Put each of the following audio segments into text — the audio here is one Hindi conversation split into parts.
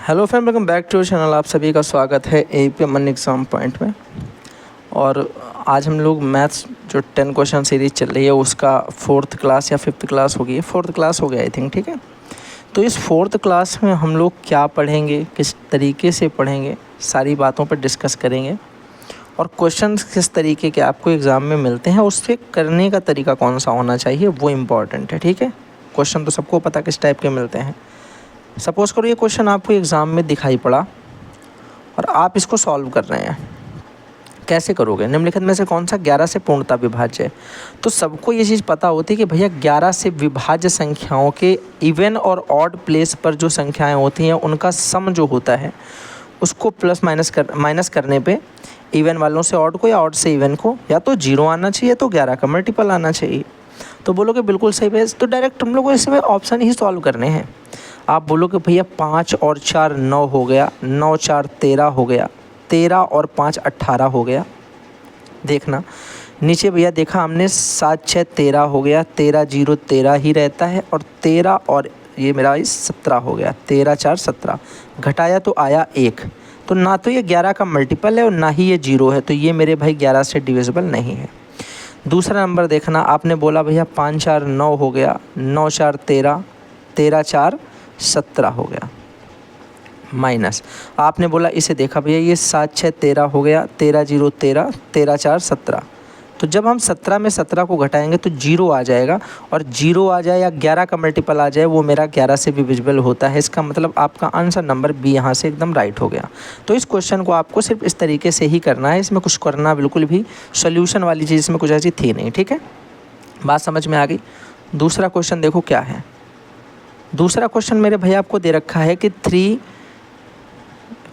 Hello friend, welcome back to channel. आप सभी का स्वागत है एपी अमन एग्ज़ाम पॉइंट में। और आज हम लोग मैथ्स जो 10 क्वेश्चन सीरीज़ चल रही है उसका 4th क्लास या 5th क्लास होगी, 4th क्लास हो गया आई थिंक। ठीक है, तो इस 4th क्लास में हम लोग क्या पढ़ेंगे, किस तरीके से पढ़ेंगे, सारी बातों पर डिस्कस करेंगे। और क्वेश्चन किस तरीके के आपको एग्ज़ाम में मिलते हैं, उससे करने का तरीका कौन सा होना चाहिए वो इम्पॉर्टेंट है। ठीक है, क्वेश्चन तो सबको पता किस टाइप के मिलते हैं। सपोज़ करो ये क्वेश्चन आपको एग्ज़ाम में दिखाई पड़ा और आप इसको सॉल्व कर रहे हैं। कैसे करोगे? निम्नलिखित में से कौन सा 11 से पूर्णतः विभाज्य है? तो सबको ये चीज़ पता होती है कि भैया 11 से विभाज्य संख्याओं के इवन और ऑड प्लेस पर जो संख्याएं होती हैं उनका सम जो होता है उसको प्लस माइनस करने पे इवन वालों से ऑड को या ऑड से इवन को या तो 0 आना चाहिए तो 11 का मल्टीपल आना चाहिए। तो बोलोगे बिल्कुल सही बेस, तो डायरेक्ट हम लोग को इसमें ऑप्शन ही सॉल्व करने हैं। आप बोलोगे भैया 5 और 4 9 हो गया, 9 4 13 हो गया, 13 और 5 18 हो गया। देखना नीचे भैया, देखा हमने 7 6 13 हो गया, 13 0 13 ही रहता है और 13 और ये मेरा 17 हो गया, 13 4 17 घटाया तो आया 1। तो ना तो ये 11 का मल्टीपल है और ना ही ये 0 है, तो ये मेरे भाई 11 से डिविजिबल नहीं है। दूसरा नंबर देखना, आपने बोला भैया 5 4 9 हो गया, 9 4 13, 13 4 17 हो गया। माइनस आपने बोला इसे, देखा भैया ये 7 6 13 हो गया, 13 0 13, 13 4 17। तो जब हम 17 में 17 को घटाएंगे तो 0 आ जाएगा, और 0 आ जाए या 11 का मल्टीपल आ जाए वो मेरा 11 से डिविजिबल होता है। इसका मतलब आपका आंसर नंबर बी यहाँ से एकदम राइट हो गया। तो इस क्वेश्चन को आपको सिर्फ इस तरीके से ही करना है, इसमें कुछ करना बिल्कुल भी सोल्यूशन वाली चीज़ इसमें कुछ ऐसी थी नहीं। ठीक है, बात समझ में आ गई। दूसरा क्वेश्चन देखो क्या है। दूसरा क्वेश्चन मेरे भैया आपको दे रखा है कि 3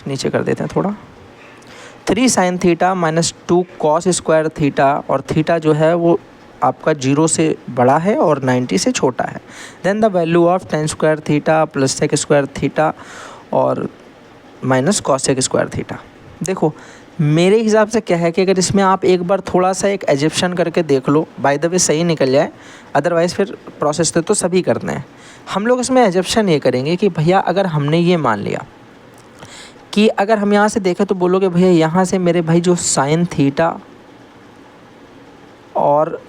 नीचे कर देते हैं थोड़ा, 3 sin theta minus 2 cos square theta, और थीटा जो है वो आपका 0 से बड़ा है और 90 से छोटा है। Then the value of tan square theta plus sec square theta और minus cos sec square theta. देखो मेरे हिसाब से क्या है कि अगर इसमें आप एक बार थोड़ा सा एक एजिप्शन करके देख लो, बाय द वे सही निकल जाए, अदरवाइज़ फिर प्रोसेस तो सभी करते हैं। हम लोग इसमें एजिप्शन ये करेंगे कि भैया अगर हमने ये मान लिया कि अगर हम यहाँ से देखें तो बोलोगे भैया यहाँ से मेरे भाई जो साइन थीटा और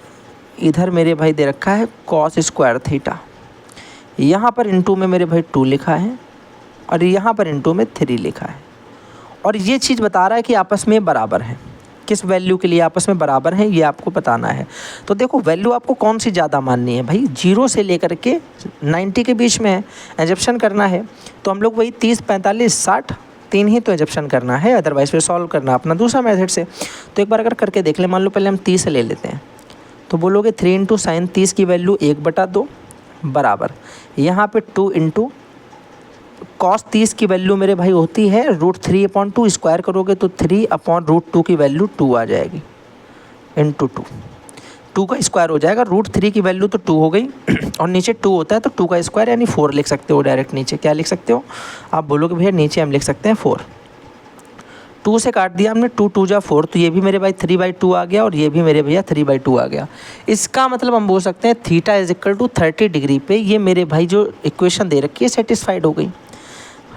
इधर मेरे भाई दे रखा है कॉस स्क्वायर थीटा, यहाँ पर इनटू में मेरे भाई 2 लिखा है और यहाँ पर इनटू में 3 लिखा है, और ये चीज़ बता रहा है कि आपस में बराबर है। किस वैल्यू के लिए आपस में बराबर हैं ये आपको बताना है। तो देखो वैल्यू आपको कौन सी ज़्यादा माननी है भाई, 0 से लेकर के 90 के बीच में है, एजप्शन करना है। तो हम लोग वही 30 45 60 3 ही तो एजप्शन करना है, अदरवाइज फिर सॉल्व करना अपना दूसरा मेथड से। तो एक बार अगर करके देख ले, मान लो पहले हम 30 ले लेते हैं, तो बोलोगे 3 इंटू साइन 30 की वैल्यू 1/2 बराबर, यहाँ पे 2 इंटू कॉस 30 की वैल्यू मेरे भाई होती है √3/2, स्क्वायर करोगे तो 3/√2 की वैल्यू 2 आ जाएगी, इंटू 2 का स्क्वायर हो जाएगा। √3 की वैल्यू तो 2 हो गई और नीचे 2 होता है तो 2 का स्क्वायर यानी 4 लिख सकते हो डायरेक्ट। नीचे क्या लिख सकते हो आप, बोलोगे भैया नीचे हम लिख सकते हैं 4। 2 से काट दिया हमने, 2 2 जा 4, तो ये भी मेरे भाई 3/2 आ गया और ये भी मेरे भैया 3/2 आ गया। इसका मतलब हम बोल सकते हैं theta is equal to 30 degree पे ये मेरे भाई जो इक्वेशन दे रखी है सेटिस्फाइड हो गई।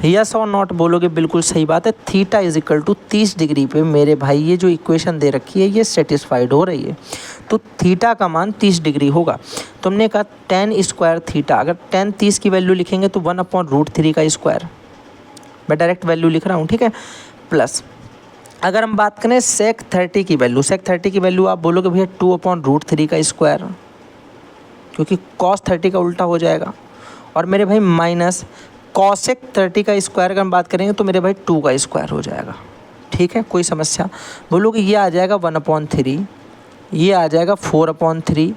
यस और नॉट बोलोगे बिल्कुल सही बात है, theta is equal to 30 degree पे मेरे भाई ये जो इक्वेशन दे रखी है ये सेटिस्फाइड हो रही है। तो थीटा का मान 30 डिग्री होगा। तुमने कहा tan स्क्वायर थीटा, अगर tan 30 की वैल्यू लिखेंगे तो 1/√3 का स्क्वायर, मैं डायरेक्ट वैल्यू लिख रहा हूँ। ठीक है, प्लस अगर हम बात करें sec 30 की वैल्यू, sec 30 की वैल्यू आप बोलोगे भैया 2/√3 का स्क्वायर, क्योंकि cos 30 का उल्टा हो जाएगा, और मेरे भाई माइनस cosec 30 का स्क्वायर अगर हम बात करेंगे तो मेरे भाई 2 का स्क्वायर हो जाएगा। ठीक है, कोई समस्या? बोलोगे ये आ जाएगा 1/3, ये आ जाएगा 4/3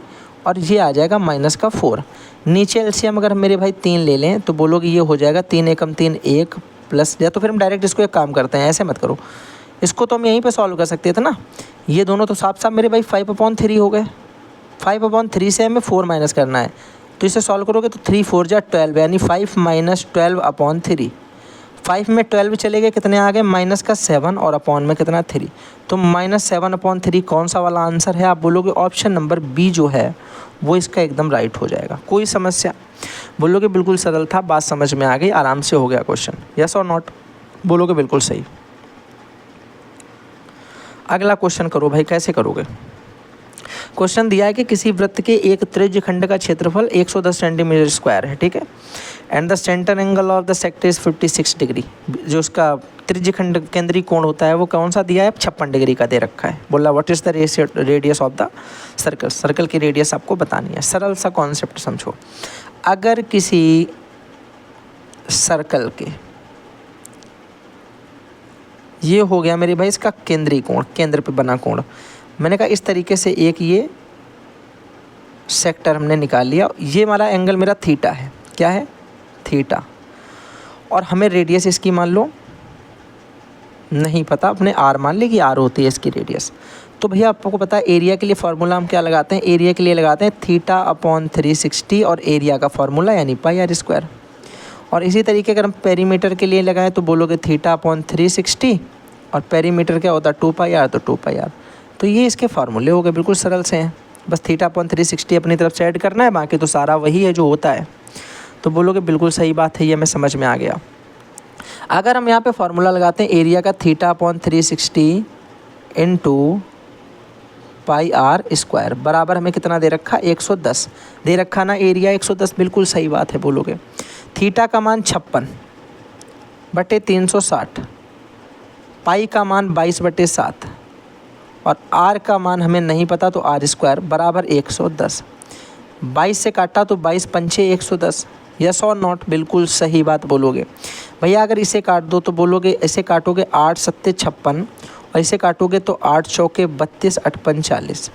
और ये आ जाएगा माइनस का 4। नीचे एलसीएम अगर मेरे भाई 3 ले लें तो बोलोगे ये हो जाएगा 3 एकम 3 1 प्लस, या तो फिर हम डायरेक्ट इसको एक काम करते हैं, ऐसे मत करो, इसको तो हम यहीं पे सॉल्व कर सकते थे ना। ये दोनों तो साफ साफ मेरे भाई 5/3 हो गए, 5/3 से हमें 4 माइनस करना है, तो इसे सॉल्व करोगे तो 3 4 जा 12 यानी 5 - 12/3, 5 में 12 चले गए, कितने आ गए, माइनस का 7 और अपॉन में कितना 3, तो -7/3 कौन सा वाला आंसर है, आप बोलोगे ऑप्शन नंबर बी जो है वो इसका एकदम राइट हो जाएगा। कोई समस्या, बोलोगे बिल्कुल सरल था, बात समझ में आ गई, आराम से हो गया क्वेश्चन, यस और नॉट, बोलोगे बिल्कुल सही। अगला क्वेश्चन करो भाई, कैसे करोगे। क्वेश्चन दिया है कि किसी वृत्त के एक त्रिज्य खंड का क्षेत्रफल 110 सेंटीमीटर स्क्वायर है, ठीक है, and the centre angle of the sector is 56 degree, जो उसका त्रिज्य खंड केंद्रीय कोण होता है वो कौन सा दिया है, 56 डिग्री का दे रखा है। बोला what is the radius of the circle, circle की रेडियस आपको बतानी है। सरल सा कॉन्सेप्ट समझो, अगर किसी सर्कल के, ये हो गया मेरे भाई इसका केंद्रीय कोण, केंद्र पे बना कोण, मैंने कहा इस तरीके से एक ये सेक्टर हमने निकाल लिया, ये हमारा एंगल मेरा थीटा है, क्या है, थीटा, और हमें रेडियस इसकी मान लो नहीं पता, अपने आर मान ली कि आर होती है इसकी रेडियस। तो भैया आपको पता है एरिया के लिए फार्मूला हम क्या लगाते हैं, एरिया के लिए लगाते हैं θ/360 और एरिया का फार्मूला यानी πr²। और इसी तरीके अगर हम पेरीमीटर के लिए लगाएं तो बोलोगे θ/360 और पेरीमीटर क्या होता है 2πr, तो 2πr। तो ये इसके फार्मूले हो गए, बिल्कुल सरल से हैं, बस θ/360 अपनी तरफ से ऐड करना है, बाकी तो सारा वही है जो होता है। तो बोलोगे बिल्कुल सही बात है, ये हमें समझ में आ गया। अगर हम यहाँ पे फार्मूला लगाते हैं एरिया का θ/360 इंटू πr² बराबर हमें कितना दे रखा, 110 दे रखा ना, एरिया 110, बिल्कुल सही बात है। बोलोगे थीटा का मान 56/360, पाई का मान 22/7 और आर का मान हमें नहीं पता, तो r² बराबर 110। 22 से काटा तो 22 पंचे 110, यस और नॉट, बिल्कुल सही बात बोलोगे। भैया अगर इसे काट दो तो बोलोगे, ऐसे काटोगे 8 7 56 और इसे काटोगे तो 8 चौके 32 8 45,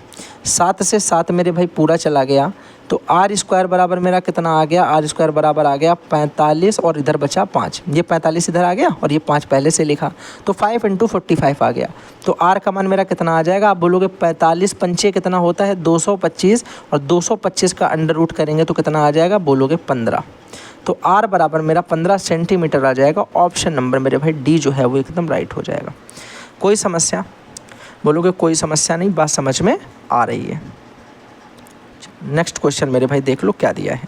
7 से 7 मेरे भाई पूरा चला गया, तो r² बराबर मेरा कितना आ गया, r² बराबर आ गया 45 और इधर बचा 5, ये 45 इधर आ गया और ये 5 पहले से लिखा, तो 5 × 45 आ गया। तो r का मान मेरा कितना आ जाएगा, आप बोलोगे 45 पंचे कितना होता है 225 और 225 का अंडर रूट करेंगे तो कितना आ जाएगा, बोलोगे 15। तो r बराबर मेरा 15 सेंटीमीटर आ जाएगा। ऑप्शन नंबर मेरे भाई डी जो है वो एकदम राइट हो जाएगा। कोई समस्या, बोलोगे कोई समस्या नहीं, बात समझ में आ रही है। नेक्स्ट क्वेश्चन मेरे भाई देख लो क्या दिया है।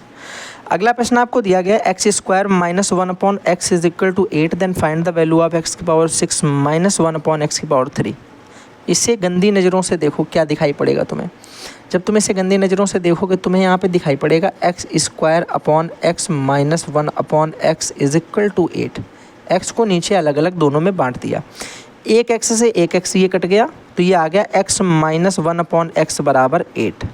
अगला प्रश्न आपको दिया गया है x² - 1/x is equal to 8, then find the value of x की पावर 6 - 1/x की पावर 3। इसे गंदी नज़रों से देखो, क्या दिखाई पड़ेगा तुम्हें, जब तुम इसे गंदी नज़रों से देखोगे तुम्हें यहाँ पे दिखाई पड़ेगा x² / x - 1/x is equal to 8। x को नीचे अलग अलग दोनों में बांट दिया, एक x से एक x ये कट गया, तो ये आ गया x - 1/x बराबर 8।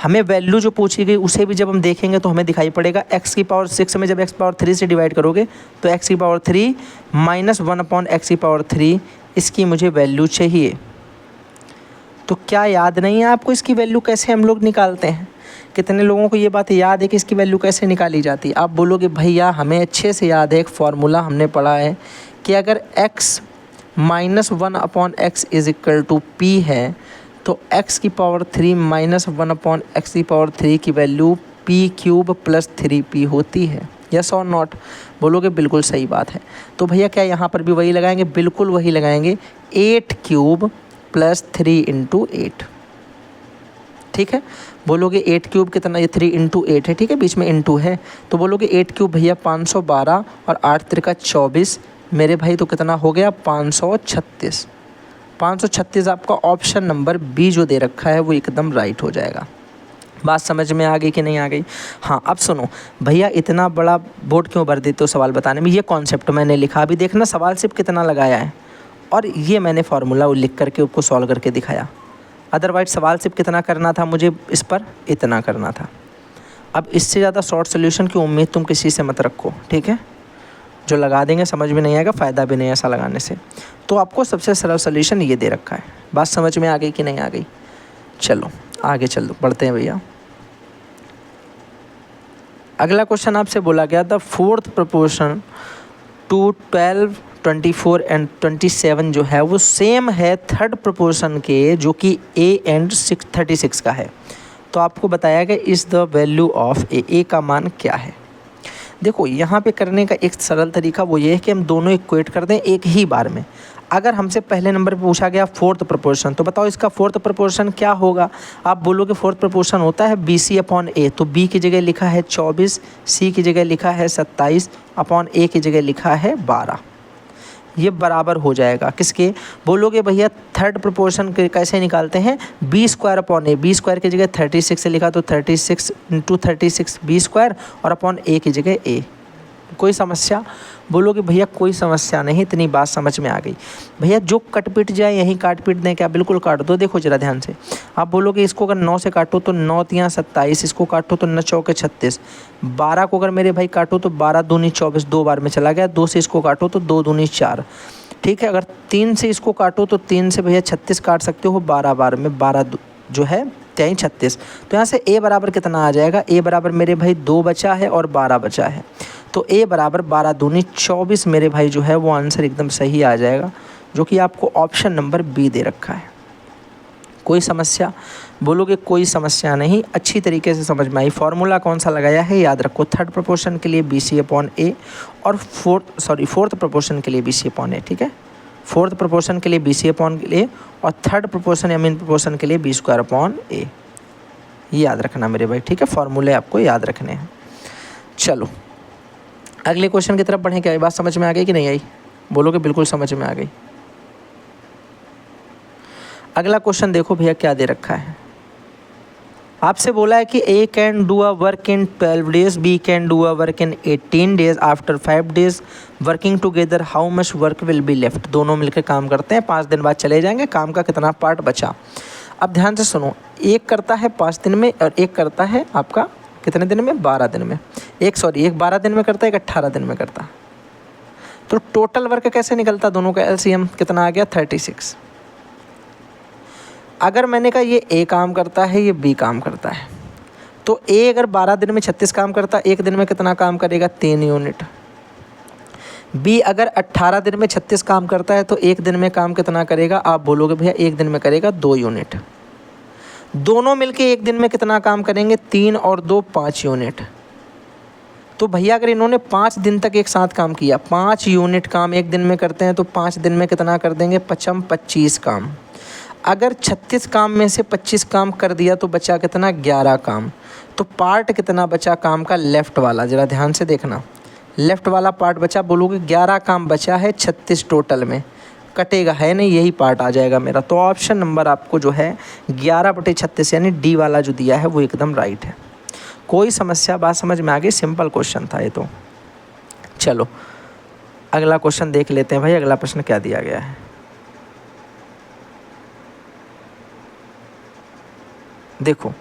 हमें वैल्यू जो पूछी गई उसे भी जब हम देखेंगे तो हमें दिखाई पड़ेगा x की पावर 6 में जब x पावर 3 से डिवाइड करोगे तो x की पावर 3 - 1/x की पावर 3, इसकी मुझे वैल्यू चाहिए। तो क्या याद नहीं है आपको इसकी वैल्यू कैसे हम लोग निकालते हैं? कितने लोगों को ये बात याद है कि इसकी वैल्यू कैसे निकाली जाती है? आप बोलोगे भैया हमें अच्छे से याद है, एक फार्मूला हमने पढ़ा है कि अगर x - 1/x is equal to p है तो x की पावर 3 - 1/x की पावर 3 की वैल्यू p³ + 3p होती है, यस और नॉट, बोलोगे बिल्कुल सही बात है। तो भैया क्या यहाँ पर भी वही लगाएंगे? बिल्कुल वही लगाएंगे, 8³ + 3 × 8, ठीक है। बोलोगे 8³ कितना, ये 3 × 8 है, ठीक है, बीच में इंटू है, तो बोलोगे 8³ भैया 512 और 8 × 3 = 24 मेरे भाई, तो कितना हो गया 536। 536 आपका ऑप्शन नंबर बी जो दे रखा है वो एकदम राइट हो जाएगा। बात समझ में आ गई कि नहीं आ गई? हाँ अब सुनो भैया, इतना बड़ा बोर्ड क्यों भर देते हो सवाल बताने में? ये कॉन्सेप्ट मैंने लिखा, अभी देखना सवाल सिर्फ कितना लगाया है, और ये मैंने फार्मूला लिख करके उसको सॉल्व करके दिखाया। अदरवाइज सवाल सिर्फ कितना करना था मुझे, इस पर इतना करना था। अब इससे ज़्यादा शॉर्ट सोल्यूशन की उम्मीद तुम किसी से मत रखो, ठीक है। जो लगा देंगे समझ में नहीं आएगा, फ़ायदा भी नहीं है ऐसा लगाने से। तो आपको सबसे सरल सोल्यूशन ये दे रखा है। बात समझ में आ गई कि नहीं आ गई? चलो आगे चलो, बढ़ते हैं भैया। अगला क्वेश्चन आपसे बोला गया था 4th प्रपोर्शन टू 12, 24 एंड 27 जो है वो सेम है 3rd प्रपोर्शन के, जो कि a एंड 36 का है। तो आपको बताया गया is the value of a का मान क्या है। देखो यहाँ पे करने का एक सरल तरीका वो ये है कि हम दोनों इक्वेट कर दें एक ही बार में। अगर हमसे पहले नंबर पे पूछा गया फोर्थ प्रोपोर्शन, तो बताओ इसका फोर्थ प्रोपोर्शन क्या होगा। आप बोलोगे फोर्थ प्रोपोर्शन होता है BC/A, तो B की जगह लिखा है 24, C की जगह लिखा है 27/A की जगह लिखा है 12। ये बराबर हो जाएगा किसके, बोलोगे भैया थर्ड प्रोपोर्शन कैसे निकालते हैं, B² B स्क्वायर की जगह 36 से लिखा तो 36 × 36 B² और अपॉन A की जगह A। कोई समस्या, बोलोगे भैया कोई समस्या नहीं, इतनी बात समझ में आ गई। भैया जो कट पिट जाए यहीं काट पिट दें क्या, बिल्कुल काट दो। देखो जरा ध्यान से, आप बोलोगे इसको अगर 9 से काटो तो 9 × 27, इसको काटो तो 9 × 36, 12 को अगर मेरे भाई काटो तो 12 दूनी 24, 2 बार में चला गया। 2 से इसको काटो तो 2 दूनी 4, ठीक है। अगर 3 से इसको काटो तो 3 से भैया 36 काट सकते हो 12 बार में, 12 जो है 36। तो यहाँ से A बराबर कितना आ जाएगा, A बराबर मेरे भाई 2 बचा है और 12 बचा है, तो A बराबर 12 दूनी 24 मेरे भाई जो है वो आंसर एकदम सही आ जाएगा, जो कि आपको ऑप्शन नंबर B दे रखा है। कोई समस्या, बोलोगे कोई समस्या नहीं, अच्छी तरीके से समझ में आई। फार्मूला कौन सा लगाया है याद रखो, थर्ड प्रोपोर्शन के लिए BC/A और फोर्थ प्रोपोर्शन के लिए BC/A, ठीक है। फोर्थ प्रोपोर्शन के लिए BC/A और थर्ड प्रोपोर्शन या मीन प्रोपोर्शन के लिए B²/A, ये याद रखना मेरे भाई, ठीक है। फार्मूले आपको याद रखने हैं। चलो अगले क्वेश्चन की तरफ बढ़ें। क्या ये बात समझ में आ गई कि नहीं आई, बोलोगे बिल्कुल समझ में आ गई। अगला क्वेश्चन देखो भैया क्या दे रखा है, आपसे बोला है कि A can do a work in 12 days, B can do a work in 18 days, after 5 days working together how much work will be left. दोनों मिलकर काम करते हैं, 5 दिन बाद चले जाएंगे, काम का कितना पार्ट बचा। अब ध्यान से सुनो, एक करता है 5 दिन में और एक करता है आपका कितने दिन में, 12 दिन में। एक 12 दिन में करता है, एक 18 दिन में करता है। तो टोटल वर्क कैसे निकलता, दोनों का LCM कितना आ गया 36। अगर मैंने कहा ये A काम करता है, ये B काम करता है, तो A अगर 12 दिन में 36 काम करता है, एक दिन में कितना काम करेगा 3 यूनिट। B अगर 18 दिन में 36 काम करता है तो एक दिन में काम कितना करेगा, आप बोलोगे भैया एक दिन में करेगा 2 यूनिट। दोनों मिलके एक दिन में कितना काम करेंगे, 3 और 2 5 यूनिट। तो भैया अगर इन्होंने 5 दिन तक एक साथ काम किया, 5 यूनिट काम एक दिन में करते हैं, तो 5 दिन में कितना कर देंगे, 25 काम। अगर 36 काम में से 25 काम कर दिया तो बचा कितना, 11 काम। तो पार्ट कितना बचा काम का, लेफ़्ट वाला, ज़रा ध्यान से देखना, लेफ़्ट वाला पार्ट बचा। बोलोगे 11 काम बचा है 36 टोटल में, कटेगा है नहीं, यही पार्ट आ जाएगा मेरा। तो ऑप्शन नंबर आपको जो है 11/36 यानी D वाला जो दिया है वो एकदम राइट है। कोई समस्या, बात समझ में आ गई, सिंपल क्वेश्चन था ये तो। चलो अगला क्वेश्चन देख लेते हैं भाई, अगला प्रश्न क्या दिया गया है। देखो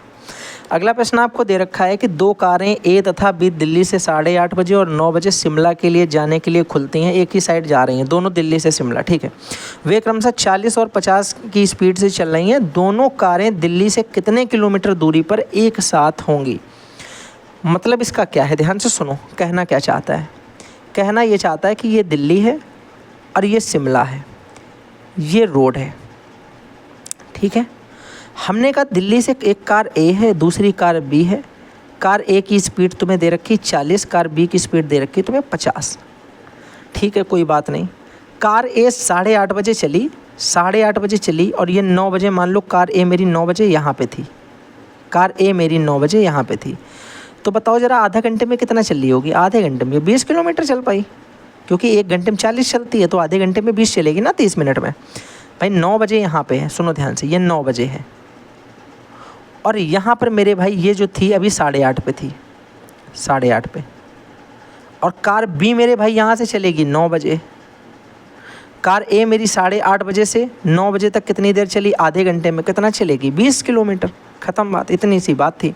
अगला प्रश्न आपको दे रखा है कि 2 कारें A तथा B दिल्ली से 8:30 बजे और 9 बजे शिमला के लिए जाने के लिए खुलती हैं, एक ही साइड जा रही हैं, दोनों दिल्ली से शिमला, ठीक है। वे क्रमशः 40 और 50 की स्पीड से चल रही हैं। दोनों कारें दिल्ली से कितने किलोमीटर दूरी पर एक साथ होंगी। मतलब इसका क्या है, ध्यान से सुनो, कहना क्या चाहता है, कहना ये चाहता है कि ये दिल्ली है और ये शिमला है, ये रोड है, ठीक है। हमने कहा दिल्ली से एक कार A है, दूसरी कार B है। कार A की स्पीड तुम्हें दे रखी 40, कार B की स्पीड दे रखी तुम्हें 50, ठीक है, कोई बात नहीं। कार A 8:30 बजे चली, 8:30 बजे चली और ये 9 बजे, मान लो कार A मेरी 9 बजे यहाँ पे थी, कार A मेरी 9 बजे यहाँ पे थी। तो बताओ ज़रा आधा घंटे में कितना चल रही होगी, आधे घंटे में 20 किलोमीटर चल पाई, क्योंकि 1 घंटे में 40 चलती है, तो आधे घंटे में 20 चलेगी ना, 30 मिनट में। भाई 9 बजे यहाँ पे है, सुनो ध्यान से, ये 9 बजे है और यहाँ पर मेरे भाई ये जो थी अभी 8:30 पे थी, 8:30 पे। और कार B मेरे भाई यहाँ से चलेगी 9 बजे। कार A मेरी 8:30 बजे से 9 बजे तक कितनी देर चली, आधे घंटे में कितना चलेगी, 20 किलोमीटर, ख़त्म बात, इतनी सी बात थी।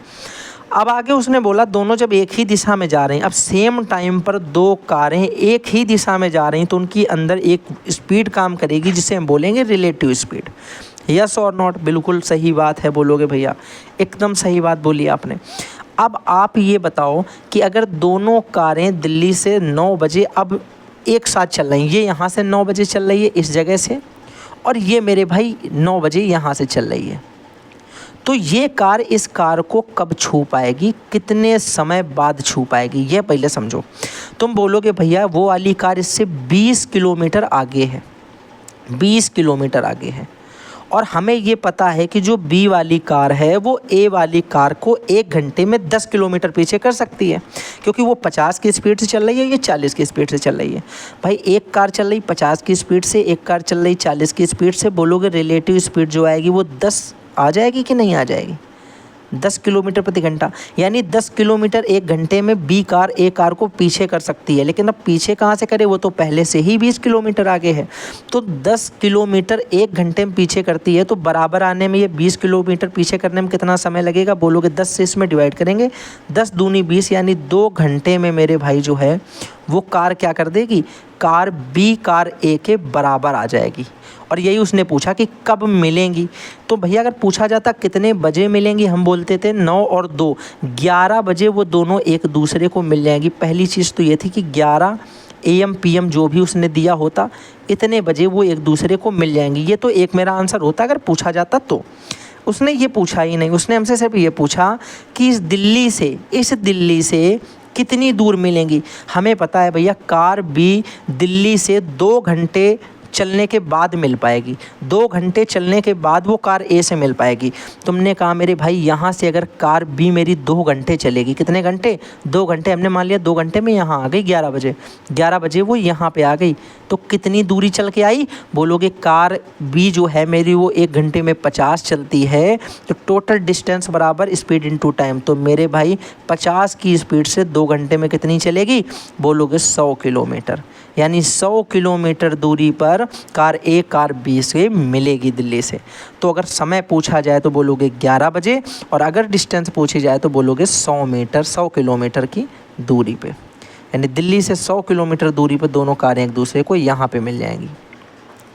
अब आगे उसने बोला दोनों जब एक ही दिशा में जा रहे हैं, अब सेम टाइम पर 2 कारें एक ही दिशा में जा रही हैं, तो उनकी अंदर एक स्पीड काम करेगी जिसे हम बोलेंगे रिलेटिव स्पीड। यस और नॉट, बिल्कुल सही बात है, बोलोगे भैया एकदम सही बात बोली आपने। अब आप ये बताओ कि अगर दोनों कारें दिल्ली से 9 बजे अब एक साथ चल रही हैं, ये यहाँ से 9 बजे चल रही है इस जगह से, और ये मेरे भाई 9 बजे यहाँ से चल रही है, तो ये कार इस कार को कब छू पाएगी, कितने समय बाद छू पाएगी, ये पहले समझो। तुम बोलोगे भैया वो वाली कार इससे 20 किलोमीटर आगे है, 20 किलोमीटर आगे है, और हमें ये पता है कि जो बी वाली कार है वो ए वाली कार को 1 घंटे में 10 किलोमीटर पीछे कर सकती है, क्योंकि वो 50 की स्पीड से चल रही है, ये 40 की स्पीड से चल रही है। भाई एक कार चल रही 50 की स्पीड से, एक कार चल रही 40 की स्पीड से, बोलोगे रिलेटिव स्पीड जो आएगी वो 10 आ जाएगी कि नहीं आ जाएगी, 10 किलोमीटर प्रति घंटा। यानी 10 किलोमीटर 1 घंटे में बी कार ए कार को पीछे कर सकती है, लेकिन अब पीछे कहाँ से करे, वो तो पहले से ही 20 किलोमीटर आगे है। तो 10 किलोमीटर 1 घंटे में पीछे करती है, तो बराबर आने में ये 20 किलोमीटर पीछे करने में कितना समय लगेगा, बोलोगे 10 से इसमें डिवाइड करेंगे, 10 दूनी 20, यानी 2 घंटे में मेरे भाई जो है वो कार क्या कर देगी, कार बी कार ए के बराबर आ जाएगी। और यही उसने पूछा कि कब मिलेंगी। तो भैया अगर पूछा जाता कितने बजे मिलेंगी, हम बोलते थे 9 और 2, 11 बजे वो दोनों एक दूसरे को मिल जाएंगी। पहली चीज़ तो ये थी कि 11 AM PM जो भी उसने दिया होता, इतने बजे वो एक दूसरे को मिल जाएंगी। ये तो एक मेरा आंसर होता अगर पूछा जाता तो। उसने ये पूछा ही नहीं, उसने हमसे सिर्फ ये पूछा कि इस दिल्ली से कितनी दूर मिलेंगी। हमें पता है भैया कार बी दिल्ली से 2 घंटे चलने के बाद मिल पाएगी, 2 घंटे चलने के बाद वो कार ए से मिल पाएगी। तुमने कहा मेरे भाई यहाँ से अगर कार बी मेरी 2 घंटे चलेगी, कितने घंटे, 2 घंटे, हमने मान लिया 2 घंटे में यहाँ आ गई 11 बजे, 11 बजे वो यहाँ पे आ गई, तो कितनी दूरी चल के आई, बोलोगे कार बी जो है मेरी वो 1 घंटे में 50 चलती है, तो टोटल डिस्टेंस बराबर स्पीड इनटू टाइम। तो मेरे भाई 50 की स्पीड से 2 घंटे में कितनी चलेगी, बोलोगे 100 किलोमीटर। यानी 100 किलोमीटर दूरी पर कार ए कार बी से मिलेगी दिल्ली से। तो अगर समय पूछा जाए तो बोलोगे 11 बजे, और अगर डिस्टेंस पूछी जाए तो बोलोगे 100 मीटर, 100 किलोमीटर की दूरी पे। यानी दिल्ली से 100 किलोमीटर दूरी पर दोनों कारें एक दूसरे को यहाँ पे मिल जाएंगी।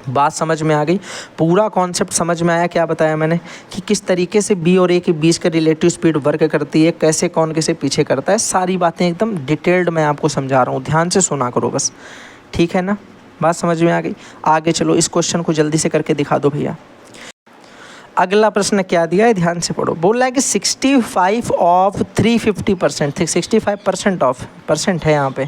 बात समझ में आ गई, पूरा कॉन्सेप्ट समझ में आया। क्या बताया मैंने कि किस तरीके से बी और ए के बीच का रिलेटिव स्पीड वर्क करती है, कैसे कौन कैसे पीछे करता है, सारी बातें एकदम डिटेल्ड मैं आपको समझा रहा हूँ, ध्यान से सुना करो बस, ठीक है ना। बात समझ में आ गई। आगे चलो, इस क्वेश्चन को जल्दी से करके दिखा दो भैया। अगला प्रश्न क्या दिया है, ध्यान से पढ़ो। बोल रहा है कि 65 ऑफ 350%, 65% ऑफ परसेंट है यहाँ पे,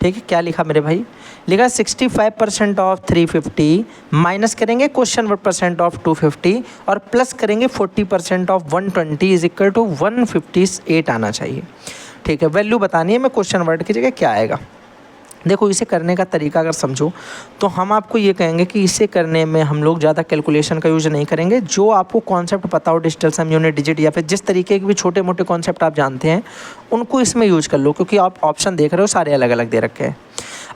ठीक है। क्या लिखा मेरे भाई, लिखा 65% ऑफ 350 माइनस करेंगे क्वेश्चन वर्ड परसेंट ऑफ 250 और प्लस करेंगे 40% ऑफ 120 इज इक्वल टू 158 आना चाहिए, ठीक है। वैल्यू बतानी है, मैं क्वेश्चन वर्ड की जगह क्या आएगा। देखो इसे करने का तरीका अगर समझो तो हम आपको ये कहेंगे कि इसे करने में हम लोग ज़्यादा कैलकुलेशन का यूज़ नहीं करेंगे। जो आपको कॉन्सेप्ट पता हो, डिजिटल सम, यूनिट डिजिट, या फिर जिस तरीके के भी छोटे मोटे कॉन्सेप्ट आप जानते हैं उनको इसमें यूज़ कर लो, क्योंकि आप ऑप्शन देख रहे हो सारे अलग अलग दे रखे हैं।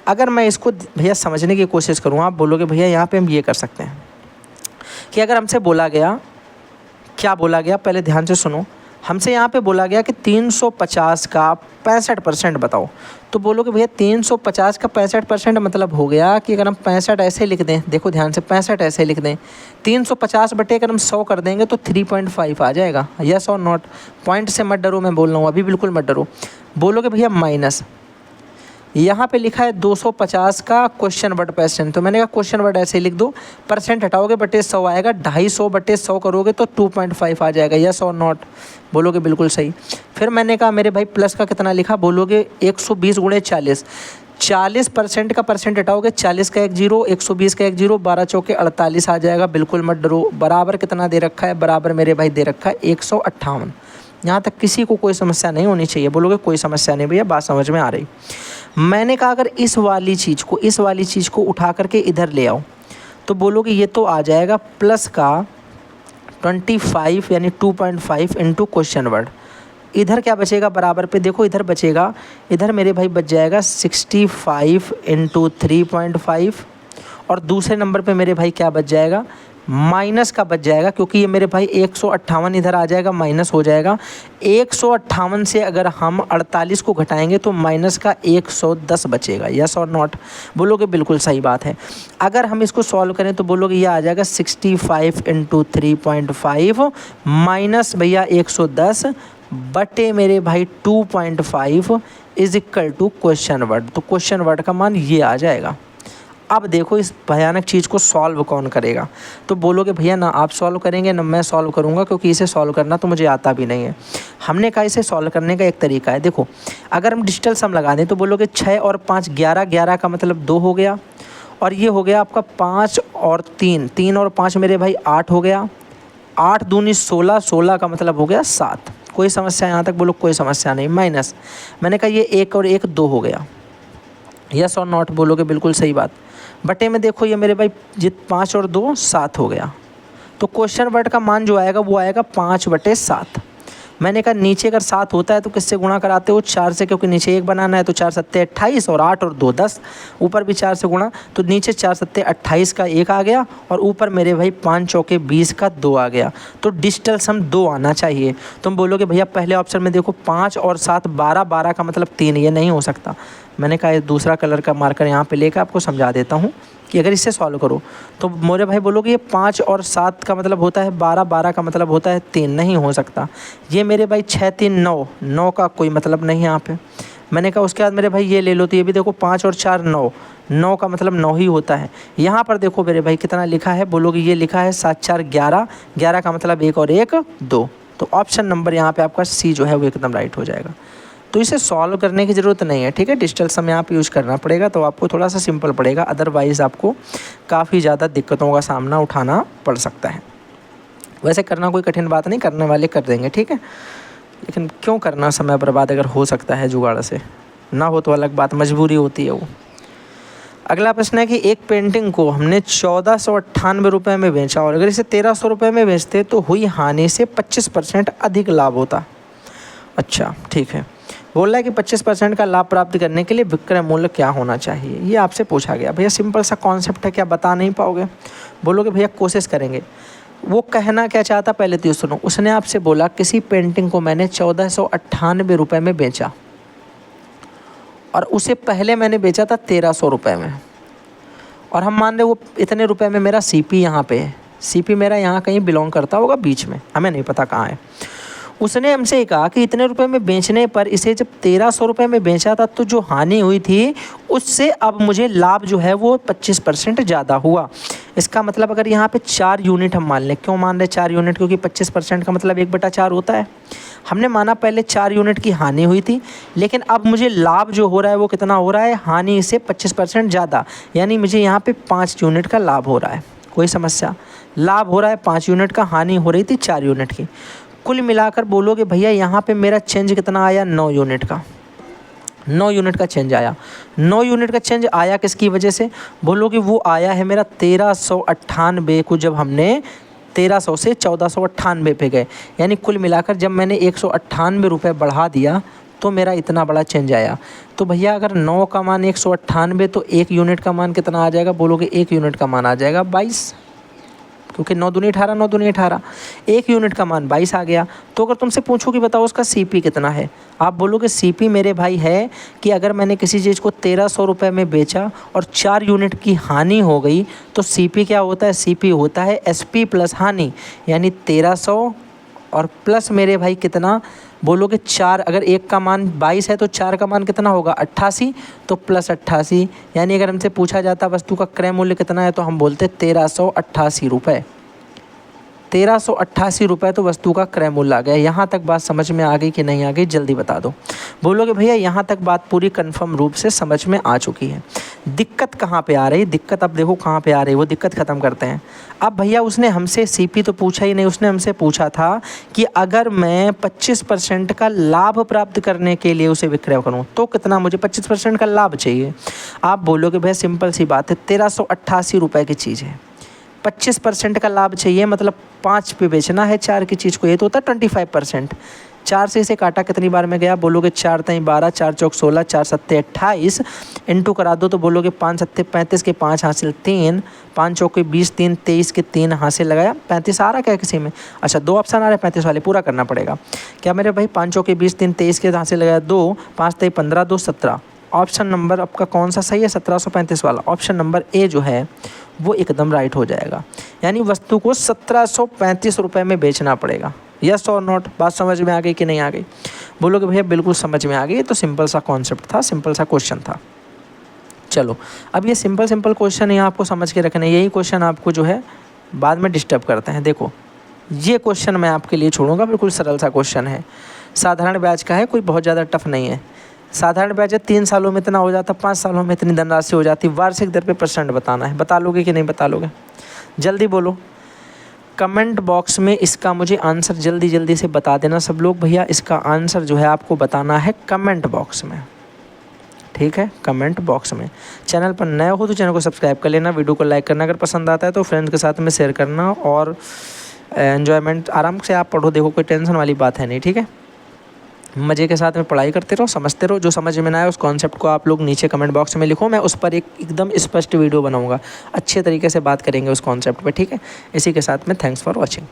अगर मैं इसको भैया समझने की कोशिश करूँ, आप बोलोगे भैया यहाँ पर हम ये कर सकते हैं कि अगर हमसे बोला गया, क्या बोला गया पहले ध्यान से सुनो, हमसे यहाँ पे बोला गया कि 350 का 65% बताओ। तो बोलोगे भैया 350 का 65% मतलब हो गया कि अगर हम 65 ऐसे लिख दें, देखो ध्यान से 65 ऐसे लिख दें, 350 बटे अगर हम 100 कर देंगे तो 3.5 आ जाएगा। यस और नॉट, पॉइंट से मत डरो, मैं बोल रहा हूँ अभी, बिल्कुल मत डरो। बोलोगे भैया माइनस, यहाँ पे लिखा है 250 का क्वेश्चन वर्ड परसेंट, तो मैंने कहा क्वेश्चन वर्ड ऐसे लिख दो, परसेंट हटाओगे बटे 100 आएगा, 250 बटे 100 करोगे तो 2.5 आ जाएगा। यस और नॉट, बोलोगे बिल्कुल सही। फिर मैंने कहा मेरे भाई प्लस का कितना लिखा, बोलोगे 120 गुणे 40, 40% का परसेंट हटाओगे, 40 का 1 0, 120 का 1 0, 12 चौके 48 आ जाएगा। बिल्कुल मत डरो, बराबर कितना दे रखा है, बराबर मेरे भाई दे रखा है 158। यहाँ तक किसी को कोई समस्या नहीं होनी चाहिए। बोलोगे कोई समस्या नहीं भैया, बात समझ में आ रही। मैंने कहा अगर इस वाली चीज़ को उठा करके इधर ले आओ तो बोलोगे ये तो आ जाएगा प्लस का 25 यानी 2.5 इंटू क्वेश्चन वर्ड। इधर क्या बचेगा बराबर पे, देखो इधर बचेगा, इधर मेरे भाई बच जाएगा 65 इंटू 3.5 और दूसरे नंबर पे मेरे भाई क्या बच जाएगा, माइनस का बच जाएगा, क्योंकि ये मेरे भाई 158 इधर आ जाएगा, माइनस हो जाएगा। 158 से अगर हम 48 को घटाएंगे तो माइनस का 110 बचेगा। यस और नॉट, बोलोगे बिल्कुल सही बात है। अगर हम इसको सॉल्व करें तो बोलोगे ये आ जाएगा 65 इंटू 3.5 माइनस भैया 110 बटे मेरे भाई 2.5 is equal to question word. तो क्वेश्चन वर्ड का मान ये आ जाएगा। अब देखो इस भयानक चीज़ को सॉल्व कौन करेगा। तो बोलोगे भैया ना आप सॉल्व करेंगे ना मैं सॉल्व करूँगा, क्योंकि इसे सॉल्व करना तो मुझे आता भी नहीं है। हमने कहा इसे सॉल्व करने का एक तरीका है। देखो अगर हम डिजिटल सम लगा दें तो बोलोगे 6 और 5 11, 11 का मतलब 2 हो गया, और ये हो गया आपका 5 और 3, 3 और 5 मेरे भाई 8 हो गया, 8 दूनी 16, 16 का मतलब हो गया 7। कोई समस्या यहाँ तक? बोलो कोई समस्या नहीं। माइनस मैंने कहा ये 1 और 1 2 हो गया, यस और नॉट? बोलोगे बिल्कुल सही बात। बटे में देखो ये मेरे भाई 5 और 2 7 हो गया, तो क्वेश्चन वर्ड का मान जो आएगा वो आएगा 5/7। मैंने कहा नीचे अगर 7 होता है तो किससे गुणा कराते हो? 4 से, क्योंकि नीचे 1 बनाना है, तो 4 सत्ते 28 और 8 और 2 10, ऊपर भी 4 से गुणा, तो नीचे 4 सत्ते 28 का 1 आ गया, और ऊपर मेरे भाई 5 चौके 20 का 2 आ गया। तो डिजिटल सम 2 आना चाहिए। तुम बोलोगे भैया पहले ऑप्शन में देखो 5 और 7 12, 12 का मतलब 3, ये नहीं हो सकता। मैंने कहा दूसरा कलर का मार्कर यहाँ पे लेकर आपको समझा देता हूँ कि अगर इससे सॉल्व करो तो मोरे भाई बोलोगे ये 5 और 7 का मतलब होता है 12, 12 का मतलब होता है 3, नहीं हो सकता। ये मेरे भाई 6 3 9, 9 का कोई मतलब नहीं है यहाँ पे। मैंने कहा उसके बाद मेरे भाई ये ले लो, तो ये भी देखो 5 और 4 9, 9 का मतलब 9 ही होता है। यहाँ पर देखो मेरे भाई कितना लिखा है? बोलोगे ये लिखा है 7 4 11, 11 का मतलब 1 और 1 2। तो ऑप्शन नंबर यहाँ पे आपका सी जो है वो एकदम राइट हो जाएगा। तो इसे सॉल्व करने की ज़रूरत नहीं है, ठीक है। डिजिटल सम यहाँ पे यूज़ करना पड़ेगा तो आपको थोड़ा सा सिंपल पड़ेगा, अदरवाइज़ आपको काफ़ी ज़्यादा दिक्कतों का सामना उठाना पड़ सकता है। वैसे करना कोई कठिन बात नहीं, करने वाले कर देंगे, ठीक है। लेकिन क्यों करना समय बर्बाद, अगर हो सकता है जुगाड़ से, ना हो तो अलग बात, मजबूरी होती है वो। अगला प्रश्न है कि एक पेंटिंग को हमने 1498 रुपये में बेचा, और अगर इसे 1300 रुपये में बेचते तो हुई हानि से 25% अधिक लाभ होता। अच्छा ठीक है, बोल रहा है कि 25% का लाभ प्राप्त करने के लिए विक्रय मूल्य क्या होना चाहिए, ये आपसे पूछा गया। भैया सिंपल सा कॉन्सेप्ट है, क्या बता नहीं पाओगे? बोलोगे भैया कोशिश करेंगे। वो कहना क्या चाहता पहले तो सुनो। उसने आपसे बोला किसी पेंटिंग को मैंने 1498 रुपये में बेचा, और उसे पहले मैंने बेचा था 1300 रुपये में, और हम मान रहे वो इतने रुपए में मेरा सीपी यहाँ पे है। सीपी मेरा यहाँ कहीं बिलोंग करता होगा बीच में, हमें नहीं पता कहाँ है। उसने हमसे कहा कि इतने रुपए में बेचने पर इसे जब 1300 रुपये में बेचा था तो जो हानि हुई थी उससे अब मुझे लाभ जो है वो 25% ज़्यादा हुआ। इसका मतलब अगर यहाँ पे 4 यूनिट हम मान लें, क्यों मान रहे 4 यूनिट? क्योंकि 25% का मतलब 1/4 होता है। हमने माना पहले 4 यूनिट की हानि हुई थी, लेकिन अब मुझे लाभ जो हो रहा है वो कितना हो रहा है? हानि से 25% ज़्यादा, यानी मुझे यहाँ पे 5 यूनिट का लाभ हो रहा है। कोई समस्या? लाभ हो रहा है 5 यूनिट का, हानि हो रही थी 4 यूनिट की। कुल मिलाकर बोलोगे भैया यहाँ पे मेरा चेंज कितना आया? 9 यूनिट का। 9 यूनिट का चेंज आया। 9 यूनिट का चेंज आया किसकी वजह से? बोलोगे वो आया है मेरा 1398 को, जब हमने 1300 से 1498 पे गए, यानी कुल मिलाकर जब मैंने 198 रुपये बढ़ा दिया तो मेरा इतना बड़ा चेंज आया। तो भैया अगर 9 का मान 198 तो 1 यूनिट का मान कितना आ जाएगा? बोलोगे 1 यूनिट का मान आ जाएगा 22, क्योंकि 9 दूनी 18, 9 दूनी 18, 1 यूनिट का मान 22 आ गया। तो अगर तुमसे पूछो कि बताओ उसका सीपी कितना है, आप बोलोगे सीपी मेरे भाई है कि अगर मैंने किसी चीज़ को 1300 रुपये में बेचा और 4 यूनिट की हानि हो गई तो सीपी क्या होता है? सीपी होता है एसपी प्लस हानि, यानी 1300 और प्लस मेरे भाई कितना? बोलोगे 4, अगर 1 का मान 22 है तो 4 का मान कितना होगा? 88, तो प्लस 88, यानी अगर हमसे पूछा जाता वस्तु का क्रय मूल्य कितना है तो हम बोलते 1388 रुपये। 1388 रुपये तो वस्तु का क्रय मूल्य आ गया। यहाँ तक बात समझ में आ गई कि नहीं आ गई? जल्दी बता दो। बोलोगे भैया यहाँ तक बात पूरी कन्फर्म रूप से समझ में आ चुकी है। दिक्कत कहाँ पे आ रही? दिक्कत अब देखो कहाँ पे आ रही, वो दिक्कत ख़त्म करते हैं। अब भैया उसने हमसे सीपी तो पूछा ही नहीं, उसने हमसे पूछा था कि अगर मैं 25% का लाभ प्राप्त करने के लिए उसे विक्रय करूँ तो कितना मुझे 25% का लाभ चाहिए। आप बोलोगे भैया सिंपल सी बात है, 1388 रुपये की चीज़ है, 25% का लाभ चाहिए, मतलब 5 पे बेचना है 4 की चीज़ को, ये तो होता है 25%। 4 से इसे काटा कितनी बार में गया? बोलोगे 4 3 12, 4 चौक 16, 4 सत्ते 28, इंटू करा दो तो बोलोगे 5 सत्ते 35 के 5 हासिल 3, 5 चौक 20, 3 23 के 3 हासिल लगाया, 35 आ रहा क्या किसी में? अच्छा 2 ऑप्शन आ रहे हैं 35 वाले, पूरा करना पड़ेगा क्या मेरे भाई? 5 चौक 20, 3 23 के हासिल लगाया 2, 5 3 15, 2 17। ऑप्शन नंबर आपका कौन सा सही है? 1735 वाला। ऑप्शन नंबर ए जो है वो एकदम राइट हो जाएगा, यानी वस्तु को 1735 रुपये में बेचना पड़ेगा। यस और नॉट? बात समझ में आ गई कि नहीं आ गई? बोलोगे भैया बिल्कुल समझ में आ गई, तो सिंपल सा कॉन्सेप्ट था, सिंपल सा क्वेश्चन था। चलो, अब ये सिंपल सिंपल क्वेश्चन है, आपको समझ के रखना है। यही क्वेश्चन आपको जो है बाद में डिस्टर्ब करते हैं। देखो ये क्वेश्चन मैं आपके लिए छोड़ूंगा, बिल्कुल सरल सा क्वेश्चन है, साधारण ब्याज का है, कोई बहुत ज़्यादा टफ नहीं है। साधारण ब्याज 3 सालों में इतना हो जाता, 5 सालों में इतनी धनराशि हो जाती, वार्षिक दर पे परसेंट बताना है। बता लोगे कि नहीं बता लोगे? जल्दी बोलो कमेंट बॉक्स में इसका मुझे आंसर जल्दी जल्दी से बता देना सब लोग। भैया इसका आंसर जो है आपको बताना है कमेंट बॉक्स में, ठीक है, कमेंट बॉक्स में। चैनल पर नए हो तो चैनल को सब्सक्राइब कर लेना, वीडियो को लाइक करना, अगर पसंद आता है तो फ्रेंड्स के साथ में शेयर करना, और एन्जॉयमेंट आराम से आप पढ़ो, देखो कोई टेंशन वाली बात है नहीं, ठीक है। मज़े के साथ में पढ़ाई करते रहो, समझते रहो। जो समझ में ना आए उस कॉन्सेप्ट को आप लोग नीचे कमेंट बॉक्स में लिखो, मैं उस पर एक एकदम स्पष्ट वीडियो बनाऊंगा, अच्छे तरीके से बात करेंगे उस कॉन्सेप्ट पे, ठीक है। इसी के साथ में थैंक्स फॉर वॉचिंग।